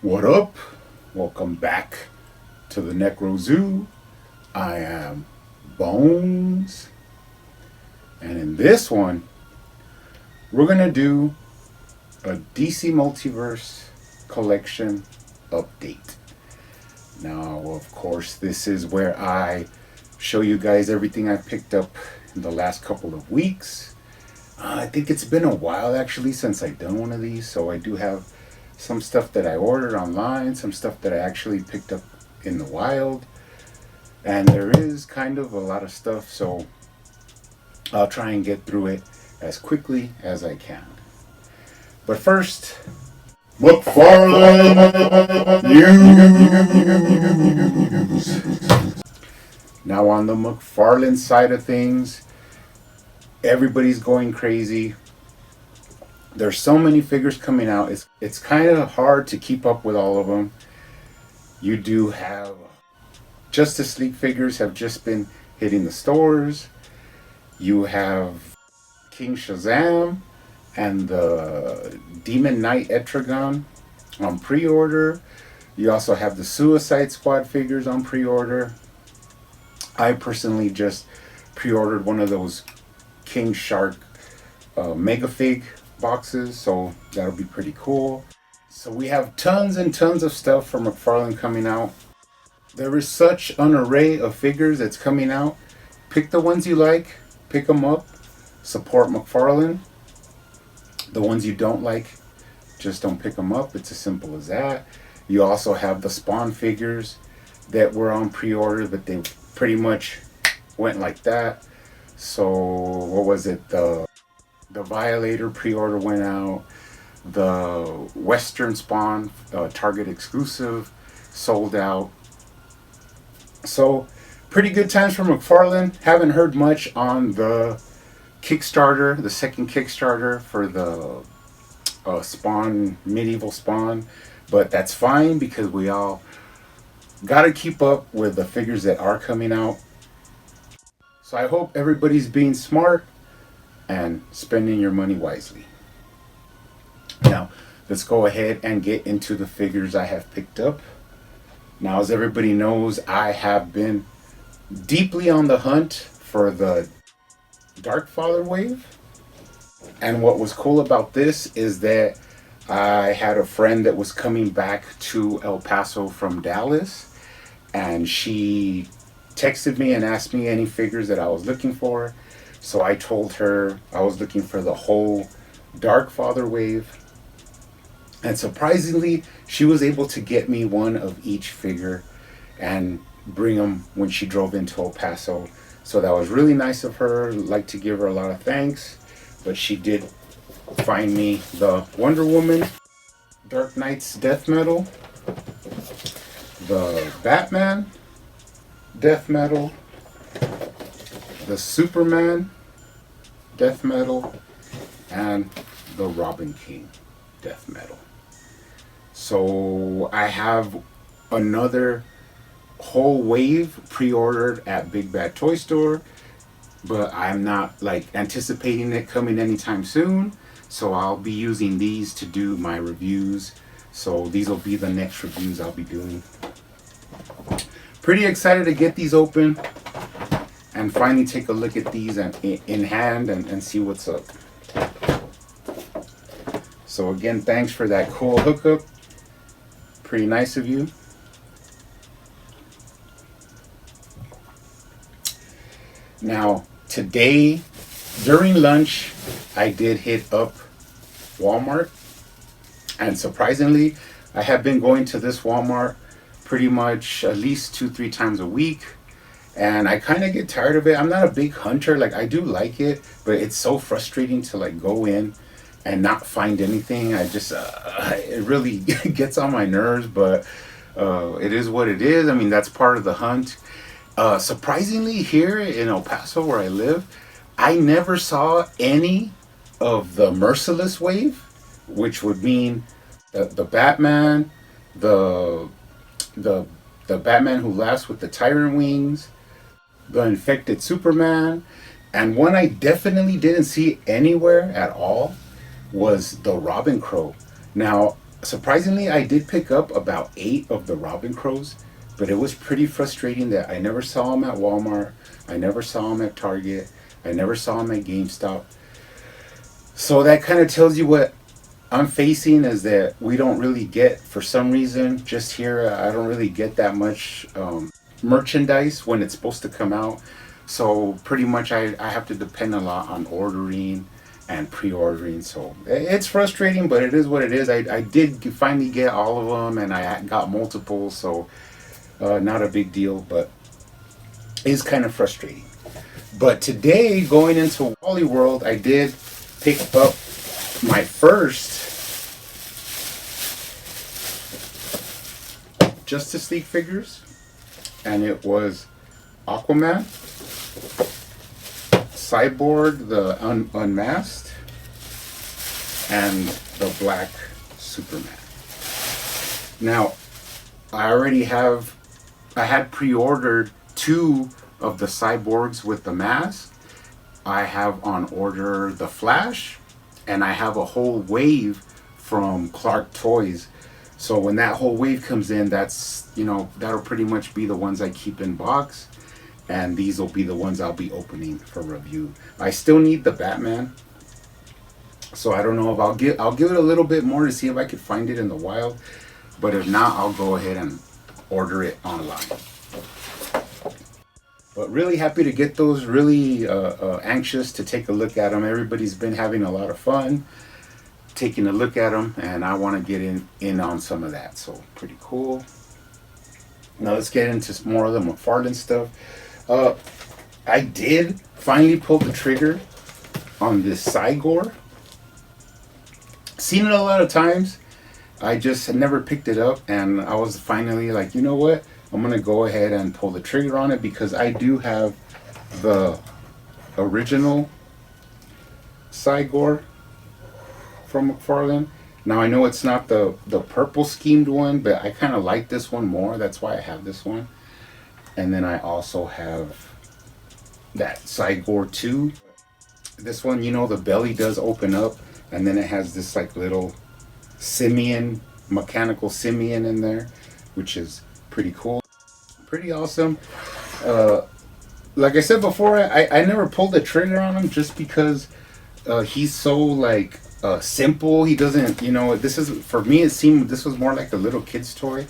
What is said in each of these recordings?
What up? Welcome back to the Necro Zoo. I am Bones, and in this one, we're gonna do a DC Multiverse collection update. Now, of course, this is where I show you guys everything I picked up in the last couple of weeks. I think it's been a while actually since I've done one of these, so I do have some stuff that I ordered online, some stuff that I actually picked up in the wild, and there is kind of a lot of stuff, so I'll try and get through it as quickly as I can. But first, McFarlane news. Now on the McFarlane side of things, everybody's going crazy. There's so many figures coming out. It's kind of hard to keep up with all of them. You do have Justice League figures have just been hitting the stores. You have King Shazam and the Demon Knight Etrigan on pre-order. You also have the Suicide Squad figures on pre-order. I personally just pre-ordered one of those King Shark Mega Fig boxes, so that'll be pretty cool. So we have tons and tons of stuff from McFarlane coming out. There is such an array of figures that's coming out. Pick the ones you like, pick them up, support McFarlane. The ones you don't like, just don't pick them up. It's as simple as that. You also have the Spawn figures that were on pre-order, but they pretty much went like that. So what was it? The Violator pre-order went out. The Western Spawn Target exclusive sold out. So pretty good times for McFarlane. Haven't heard much on the Kickstarter, the second Kickstarter for the Spawn, Medieval Spawn. But that's fine because we all got to keep up with the figures that are coming out. So I hope everybody's being smart and spending your money wisely. Now, let's go ahead and get into the figures I have picked up. Now, as everybody knows, I have been deeply on the hunt for the Darkfather wave. And what was cool about this is that I had a friend that was coming back to El Paso from Dallas, and she texted me and asked me any figures that I was looking for. So I told her I was looking for the whole Darkfather wave. And surprisingly, she was able to get me one of each figure and bring them when she drove into El Paso. So that was really nice of her. I'd like to give her a lot of thanks. But she did find me the Wonder Woman, Dark Knight's Death Metal, the Batman Death Metal, the Superman Death Metal, and the Robin King Death Metal. So I have another whole wave pre-ordered at Big Bad Toy Store, but I'm not like anticipating it coming anytime soon. So I'll be using these to do my reviews. So these will be the next reviews I'll be doing. Pretty excited to get these open and finally take a look at these in hand and see what's up. So again, thanks for that cool hookup. Pretty nice of you. Now, today, during lunch, I did hit up Walmart. And surprisingly, I have been going to this Walmart pretty much at least 2-3 times a week. And I kind of get tired of it. I'm not a big hunter. Like, I do like it, but it's so frustrating to like go in and not find anything. I just, it really gets on my nerves, but it is what it is. I mean, that's part of the hunt. Surprisingly, here in El Paso where I live, I never saw any of the Merciless wave, which would mean the Batman, the Batman who laughs with the tyrant wings, the infected Superman, and one I definitely didn't see anywhere at all was the Robin Crow. Now, Surprisingly, I did pick up about 8 of the Robin Crows, but it was pretty frustrating that I never saw them at Walmart. I never saw them at Target. I never saw them at GameStop. So that kind of tells you what I'm facing, is that we don't really get, for some reason, just here, I don't really get that much merchandise when it's supposed to come out. So pretty much I have to depend a lot on ordering and pre-ordering. So it's frustrating, but it is what it is. I did finally get all of them, and I got multiple, so not a big deal, but it's kind of frustrating. But today, going into Wally World, I did pick up my first Justice League figures, and it was Aquaman, Cyborg, the Unmasked, and the Black Superman. Now, I had pre-ordered 2 of the Cyborgs with the mask. I have on order the Flash, and I have a whole wave from Clark Toys. So when that whole wave comes in, that'll pretty much be the ones I keep in box, and these will be the ones I'll be opening for review. I still need the Batman, so I don't know if I'll give it a little bit more to see if I could find it in the wild, but if not, I'll go ahead and order it online. But really happy to get those. Really anxious to take a look at them. Everybody's been having a lot of fun taking a look at them, and I want to get in on some of that. So pretty cool. Now let's get into more of the McFarlane stuff. I did finally pull the trigger on this Cygore. Seen it a lot of times. I just had never picked it up, and I was finally like, you know what? I'm going to go ahead and pull the trigger on it, because I do have the original Cygore from McFarlane. Now I know it's not the purple schemed one, but I kind of like this one more. That's why I have this one. And then I also have that Cygore 2. This one, the belly does open up, and then it has this like little mechanical simian in there, which is pretty cool. Pretty awesome. Like I said before, I never pulled the trigger on him just because he's so like simple. He doesn't, this is, for me, it seemed this was more like a little kid's toy.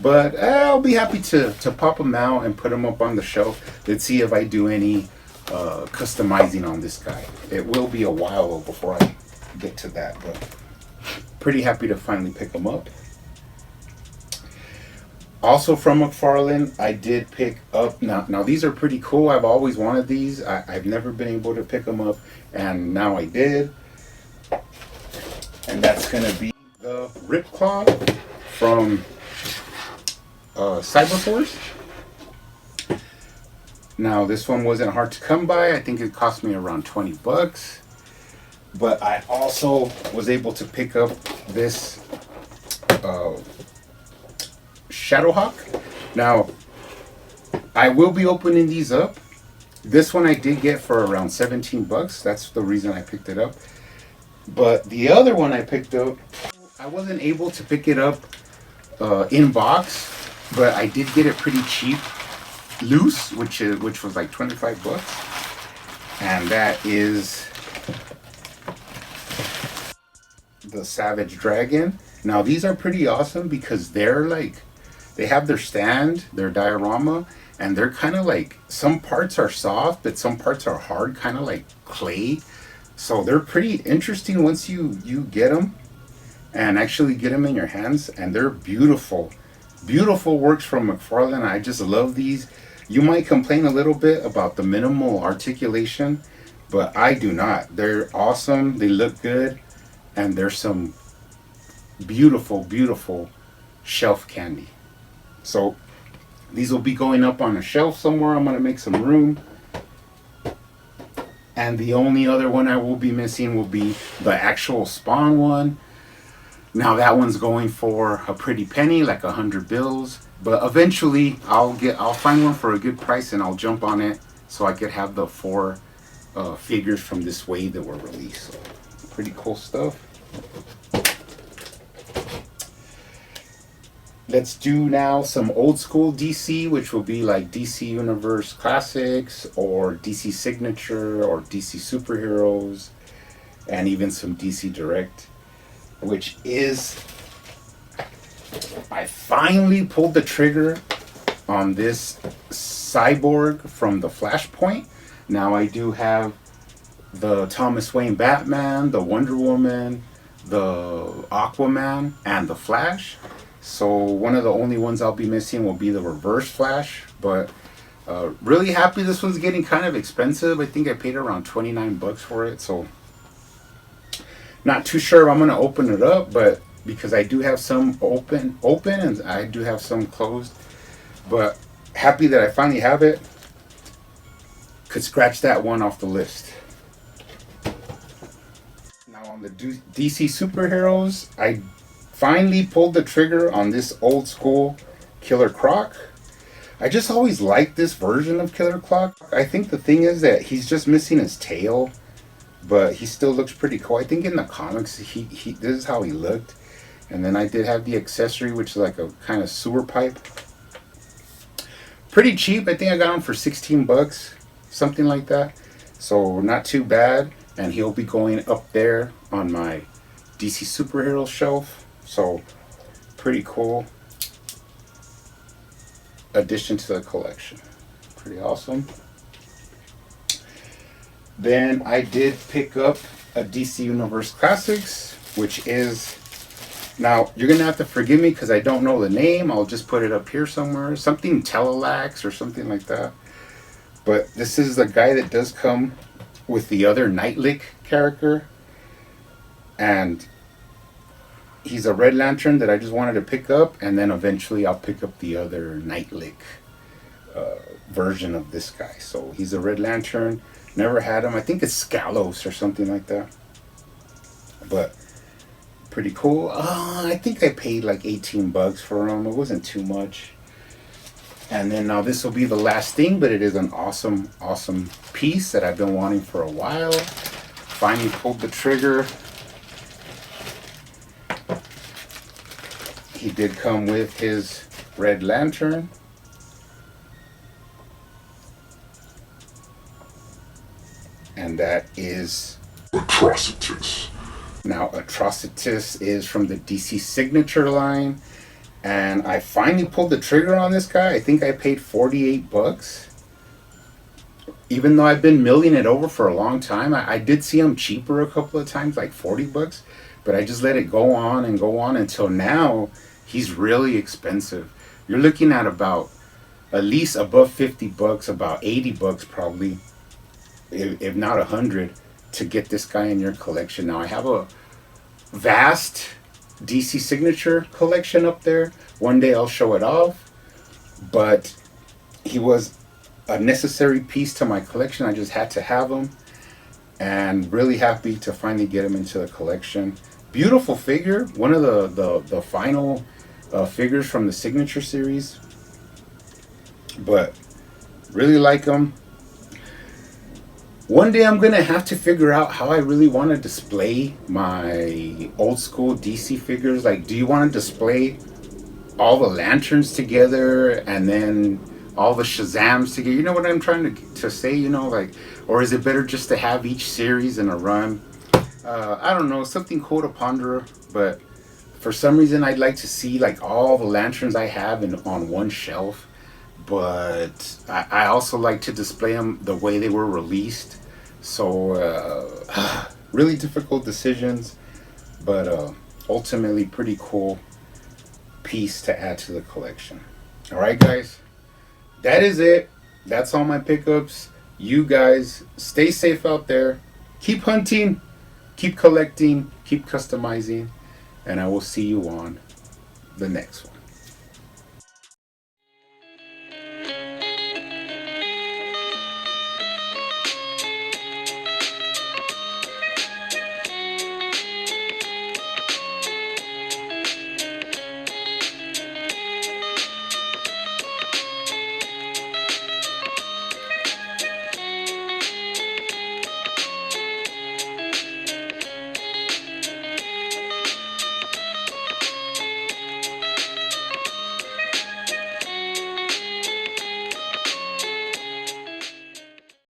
But I'll be happy to pop him out and put him up on the shelf. Let's see if I do any customizing on this guy. It will be a while before I get to that, but pretty happy to finally pick him up. Also from McFarlane, I did pick up, now these are pretty cool. I've always wanted these. I've never been able to pick them up, and now I did. And that's going to be the RipClaw from Cyberforce. Now this one wasn't hard to come by. I think it cost me around $20. But I also was able to pick up this Shadowhawk. Now, I will be opening these up. This one I did get for around $17. That's the reason I picked it up. But the other one I picked up, I wasn't able to pick it up in box, but I did get it pretty cheap, loose, which was like $25. And that is the Savage Dragon. Now these are pretty awesome because they have their stand, their diorama, and they're kind of like, some parts are soft, but some parts are hard, kind of like clay. So they're pretty interesting once you get them and actually get them in your hands, and they're beautiful. Beautiful works from McFarlane. I just love these. You might complain a little bit about the minimal articulation, but I do not. They're awesome. They look good, and there's some beautiful, beautiful shelf candy. So these will be going up on a shelf somewhere. I'm going to make some room. And the only other one I will be missing will be the actual Spawn one. Now that one's going for a pretty penny, like 100 bills. But eventually I'll find one for a good price, and I'll jump on it so I could have the 4 figures from this wave that were released. So, pretty cool stuff. Let's do now some old school DC, which will be like DC Universe Classics or DC Signature or DC Superheroes, and even some DC Direct, which is, I finally pulled the trigger on this Cyborg from the Flashpoint. Now I do have the Thomas Wayne Batman, the Wonder Woman, the Aquaman, and the Flash. So one of the only ones I'll be missing will be the Reverse Flash. But really happy. This one's getting kind of expensive. I think I paid around 29 bucks for it. So not too sure if I'm going to open it up, but because I do have some open and I do have some closed. But happy that I finally have it. Could scratch that one off the list. Now on the DC superheroes, I finally pulled the trigger on this old school Killer Croc. I just always liked this version of Killer Croc. I think the thing is that he's just missing his tail, but he still looks pretty cool. I think in the comics, he this is how he looked. And then I did have the accessory, which is like a kind of sewer pipe. Pretty cheap. I think I got him for 16 bucks, something like that. So not too bad. And he'll be going up there on my DC superhero shelf. So pretty cool addition to the collection. Pretty awesome. Then I did pick up a DC Universe Classics, which is, now you're gonna have to forgive me because I don't know the name. I'll just put it up here somewhere. Something Telelax or something like that. But this is the guy that does come with the other Nightlick character. And he's a Red Lantern that I just wanted to pick up, and then eventually I'll pick up the other Nightlick version of this guy. So he's a Red Lantern. Never had him. I think it's Scalos or something like that. But pretty cool. I think I paid like 18 bucks for him. It wasn't too much. And then now this will be the last thing, but it is an awesome, awesome piece that I've been wanting for a while. Finally pulled the trigger. He did come with his Red Lantern. And that is Atrocitus. Now Atrocitus is from the DC Signature line. And I finally pulled the trigger on this guy. I think I paid 48 bucks. Even though I've been milling it over for a long time, I did see him cheaper a couple of times, like 40 bucks. But I just let it go on and go on until now. He's really expensive. You're looking at about at least above 50 bucks, about 80 bucks probably, if not 100, to get this guy in your collection. Now I have a vast DC Signature collection up there. One day I'll show it off, but he was a necessary piece to my collection. I just had to have him, and really happy to finally get him into the collection. Beautiful figure, one of the final figures from the Signature series, but really like him. One day I'm gonna have to figure out how I really want to display my old school DC figures. Like, do you want to display all the lanterns together and then all the Shazams together? You know what I'm trying to say, you know, like, or is it better just to have each series in a run? I don't know, something cool to ponder, but for some reason I'd like to see like all the lanterns I have on one shelf. But I also like to display them the way they were released. So really difficult decisions, but ultimately pretty cool piece to add to the collection. All right, guys, that is it. That's all my pickups. You guys stay safe out there. Keep hunting, keep collecting, keep customizing, and I will see you on the next one.